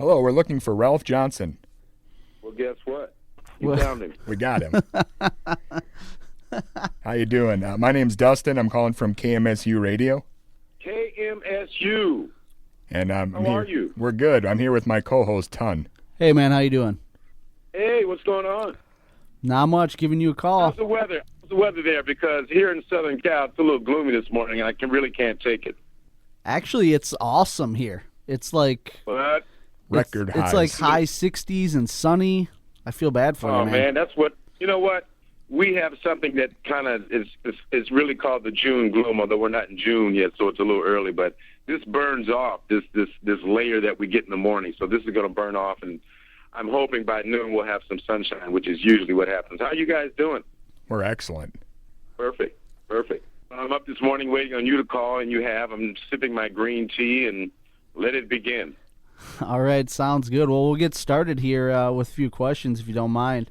Hello, we're looking for Ralph Johnson. Well, guess what? You found him. We got him. How you doing? My name's Dustin. I'm calling from KMSU Radio. KMSU. And How are you? We're good. I'm here with my co-host, Ton. Hey, man, how you doing? Hey, what's going on? Not much. Giving you a call. How's the weather? How's the weather there? Because here in Southern Cal, it's a little gloomy this morning, and I really can't take it. Actually, it's awesome here. It's like What? Record highs. It's like high 60s and sunny. I feel bad for you, Oh, man. man, that's what – you know what? We have something that kind of is really called the June gloom, although we're not in June yet, so it's a little early. But this burns off, this layer that we get in the morning. So this is going to burn off, and I'm hoping by noon we'll have some sunshine, which is usually what happens. How are you guys doing? We're excellent. Perfect. I'm up this morning waiting on you to call, and you have. I'm sipping my green tea, and let it begin. All right, sounds good. Well, we'll get started here with a few questions, if you don't mind.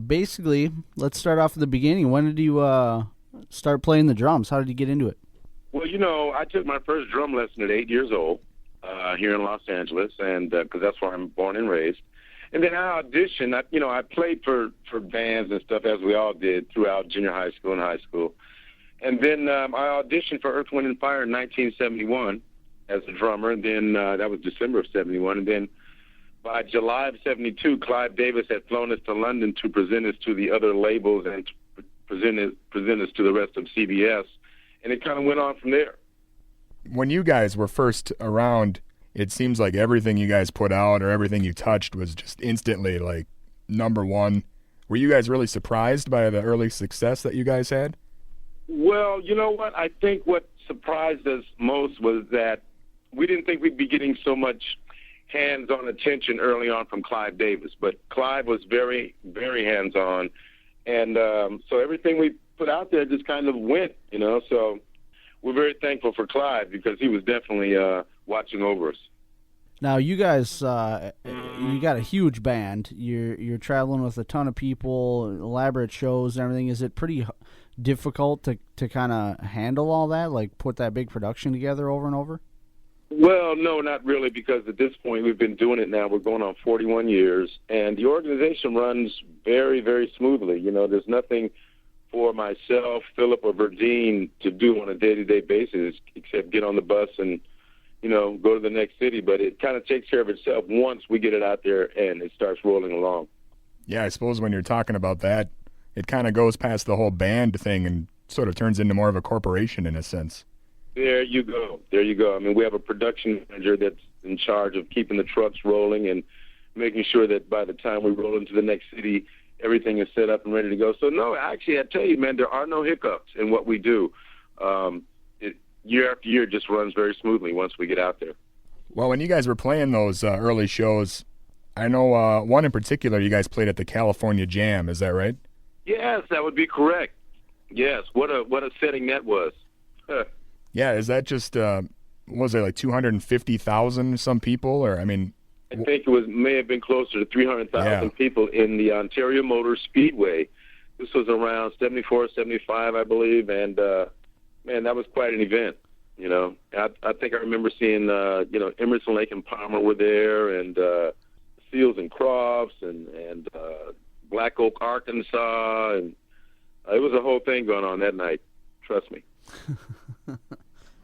Basically, let's start off at the beginning. When did you start playing the drums? How did you get into it? Well, you know, I took my first drum lesson at 8 years old here in Los Angeles, and because that's where I'm born and raised. And then I auditioned. I played for bands and stuff, as we all did throughout junior high school and high school. And then I auditioned for Earth, Wind & Fire in 1971 as a drummer, and then that was December of 71. And then by July of 72, Clive Davis had flown us to London to present us to the other labels and to present us to the rest of CBS, and it kind of went on from there. When you guys were first around, it seems like everything you guys put out or everything you touched was just instantly like number one. Were you guys really surprised by the early success that you guys had? Well, you know what? I think what surprised us most was that we didn't think we'd be getting so much hands-on attention early on from Clive Davis, but Clive was very, very hands-on, and so everything we put out there just kind of went, so we're very thankful for Clive because he was definitely watching over us. Now, you guys, you got a huge band. You're traveling with a ton of people, elaborate shows and everything. Is it pretty difficult to kind of handle all that, like put that big production together over and over? Well, no, not really, because at this point we've been doing it now. We're going on 41 years, and the organization runs very, very smoothly. There's nothing for myself, Philip, or Verdine to do on a day-to-day basis except get on the bus and, go to the next city. But it kind of takes care of itself once we get it out there and it starts rolling along. Yeah, I suppose when you're talking about that, it kind of goes past the whole band thing and sort of turns into more of a corporation in a sense. There you go. I mean, we have a production manager that's in charge of keeping the trucks rolling and making sure that by the time we roll into the next city, everything is set up and ready to go. So, no, actually, I tell you, man, there are no hiccups in what we do. Year after year just runs very smoothly once we get out there. Well, when you guys were playing those early shows, I know one in particular you guys played at the California Jam. Is that right? Yes, that would be correct. Yes, what a setting that was. Yeah, is that just, was it like 250,000 some people? Or, I mean... I think it may have been closer to 300,000 people in the Ontario Motor Speedway. This was around 74, 75, I believe, and, man, that was quite an event, I think I remember seeing, Emerson, Lake and Palmer were there, and Seals and Crofts, and Black Oak, Arkansas, and it was a whole thing going on that night, trust me.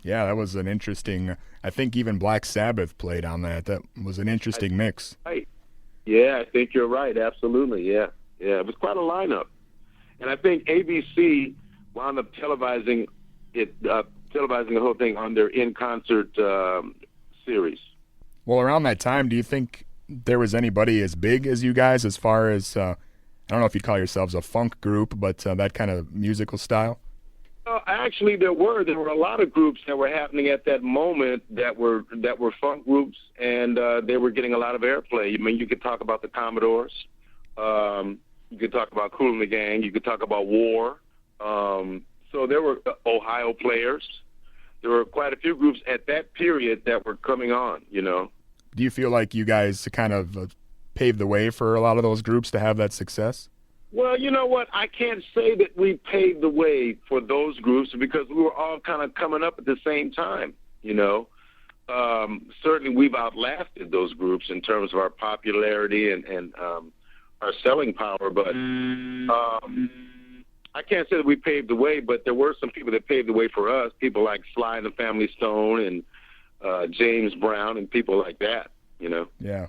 Yeah, that was an interesting. I think even Black Sabbath played on that. That was an interesting mix. Right. Yeah, I think you're right. Absolutely. Yeah. It was quite a lineup, and I think ABC wound up televising the whole thing on their in-concert series. Well, around that time, do you think there was anybody as big as you guys, as far as I don't know if you'd call yourselves a funk group, but that kind of musical style? Actually, there were a lot of groups that were happening at that moment that were funk groups, and they were getting a lot of airplay. I mean, you could talk about the Commodores, you could talk about Kool and the Gang, you could talk about War. So there were Ohio Players. There were quite a few groups at that period that were coming on. Do you feel like you guys kind of paved the way for a lot of those groups to have that success? Well, you know what? I can't say that we paved the way for those groups because we were all kind of coming up at the same time, certainly we've outlasted those groups in terms of our popularity and our selling power. But I can't say that we paved the way, but there were some people that paved the way for us, people like Sly and the Family Stone and James Brown and people like that, you know. Yeah.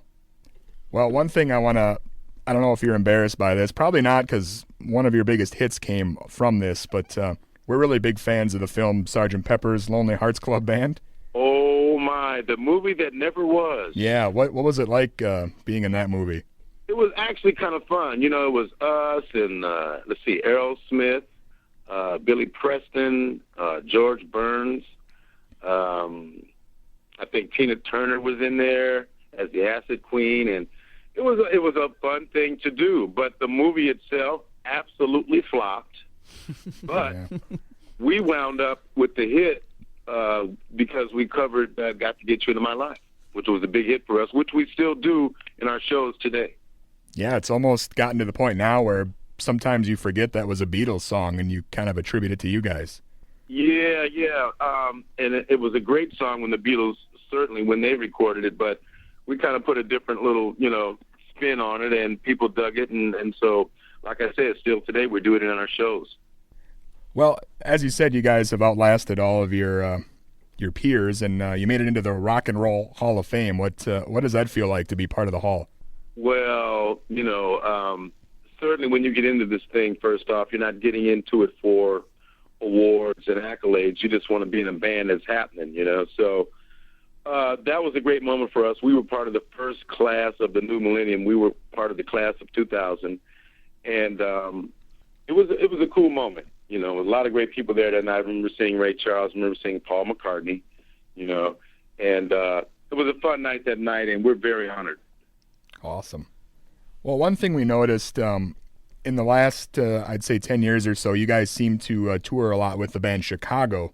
Well, one thing I don't know if you're embarrassed by this, probably not, because one of your biggest hits came from this, but we're really big fans of the film Sgt. Pepper's Lonely Hearts Club Band. Oh, my, the movie that never was. Yeah, what was it like being in that movie? It was actually kind of fun. You know, it was us and, Aerosmith, Billy Preston, George Burns. I think Tina Turner was in there as the Acid Queen, and it was a fun thing to do. But the movie itself absolutely flopped. But we wound up with the hit because we covered Got to Get You Into My Life, which was a big hit for us, which we still do in our shows today. Yeah, it's almost gotten to the point now where sometimes you forget that was a Beatles song and you kind of attribute it to you guys. Yeah. And it was a great song when the Beatles, certainly when they recorded it, but we kind of put a different little, spin on it, and people dug it. And so, like I said, still today we do it in our shows. Well, as you said, you guys have outlasted all of your peers, and you made it into the Rock and Roll Hall of Fame. What does that feel like to be part of the Hall? Well, certainly when you get into this thing, first off, you're not getting into it for awards and accolades. You just want to be in a band that's happening, So that was a great moment for us. We were part of the first class of the new millennium. We were part of the class of 2000, and it was a cool moment. A lot of great people there that night. I remember seeing Ray Charles. I remember seeing Paul McCartney. And it was a fun night that night, and we're very honored. Awesome. Well, one thing we noticed in the last, I'd say 10 years or so, you guys seem to tour a lot with the band Chicago.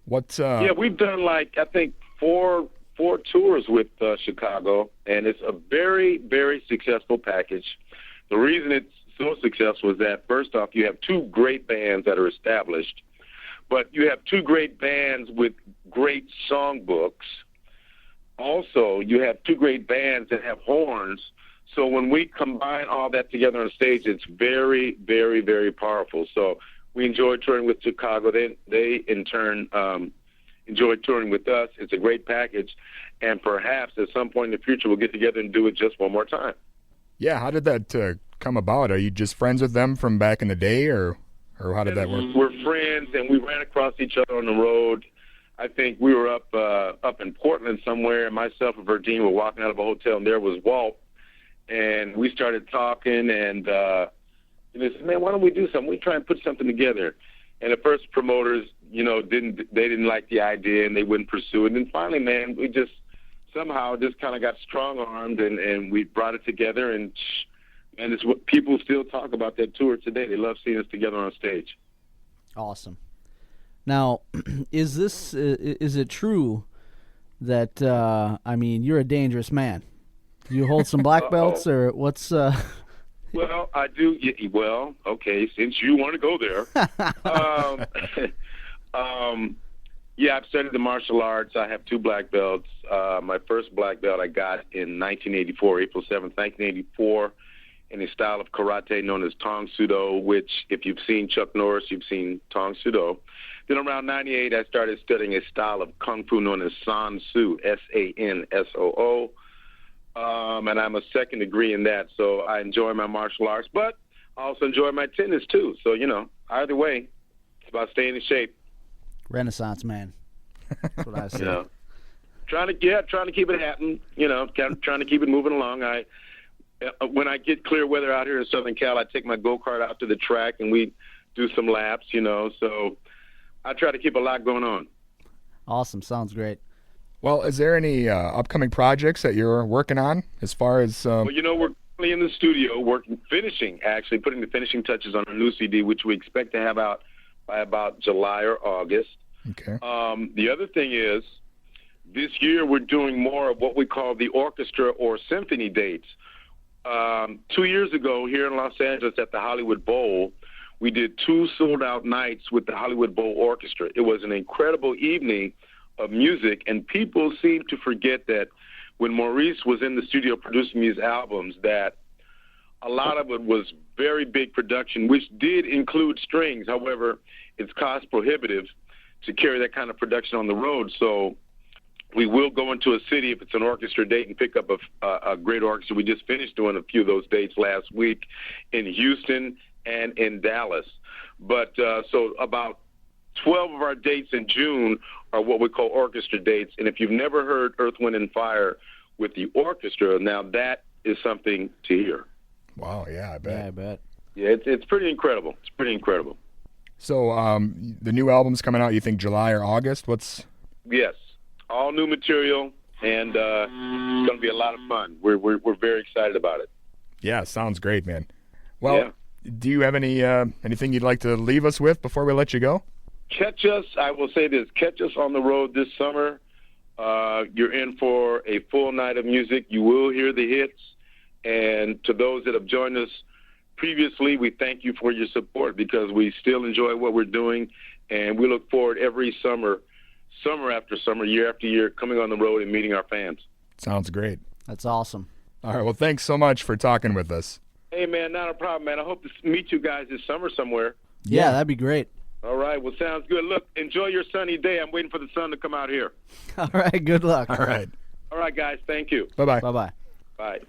Yeah, we've done I think four tours with Chicago, and it's a very, very successful package. The reason it's so successful is that, first off, you have two great bands that are established, but you have two great bands with great songbooks. Also, you have two great bands that have horns. So when we combine all that together on stage, it's very, very, very powerful. So we enjoy touring with Chicago. They in turn, enjoy touring with us. It's a great package. And perhaps at some point in the future, we'll get together and do it just one more time. Yeah, how did that come about? Are you just friends with them from back in the day, or how did that work? We're friends, and we ran across each other on the road. I think we were up in Portland somewhere, and myself and Verdine were walking out of a hotel, and there was Walt. And we started talking, and they said, "Man, why don't we do something? We try and put something together." And at first, promoters, didn't like the idea, and they wouldn't pursue it. And finally, man, we just somehow just kind of got strong-armed, and we brought it together. And it's what people still talk about that tour today. They love seeing us together on stage. Awesome. Now, is it true that you're a dangerous man? Do you hold some black belts, or what's? Well, I do. Well, okay, since you want to go there. Yeah, I've studied the martial arts. I have 2 black belts. My first black belt I got in 1984, April 7th, 1984, in a style of karate known as Tong Sudo, which, if you've seen Chuck Norris, you've seen Tong Sudo. Then around 98, I started studying a style of Kung Fu known as San Soo, Sansoo. And I'm a second degree in that, so I enjoy my martial arts, but I also enjoy my tennis too. So, either way, it's about staying in shape. Renaissance man. That's what I say. Trying to keep it happening, trying to keep it moving along. When I get clear weather out here in Southern Cal, I take my go-kart out to the track and we do some laps, so I try to keep a lot going on. Awesome. Sounds great. Well, is there any upcoming projects that you're working on as far as... Well, we're currently in the studio putting the finishing touches on a new CD, which we expect to have out by about July or August. Okay. The other thing is, this year we're doing more of what we call the orchestra or symphony dates. 2 years ago, here in Los Angeles at the Hollywood Bowl, we did 2 sold-out nights with the Hollywood Bowl Orchestra. It was an incredible evening of music, and people seem to forget that when Maurice was in the studio producing these albums, that a lot of it was very big production, which did include strings. However, it's cost prohibitive to carry that kind of production on the road. So we will go into a city if it's an orchestra date and pick up a great orchestra. We just finished doing a few of those dates last week in Houston and in Dallas. But so about 12 of our dates in June are what we call orchestra dates. And if you've never heard Earth, Wind, and Fire with the orchestra, now that is something to hear. Wow, yeah, I bet. Yeah, I bet. Yeah, it's pretty incredible. It's pretty incredible. So the new album's coming out, you think July or August? Yes, all new material, and it's going to be a lot of fun. We're very excited about it. Yeah, sounds great, man. Well, do you have anything you'd like to leave us with before we let you go? Catch us, I will say this, catch us on the road this summer. You're in for a full night of music. You will hear the hits. And to those that have joined us previously, we thank you for your support because we still enjoy what we're doing. And we look forward every summer after summer, year after year, coming on the road and meeting our fans. Sounds great. That's awesome. All right, well, thanks so much for talking with us. Hey, man, not a problem, man. I hope to meet you guys this summer somewhere. Yeah, that'd be great. All right, well, sounds good. Look, enjoy your sunny day. I'm waiting for the sun to come out here. All right, good luck. All right. All right, guys, thank you. Bye-bye. Bye-bye. Bye.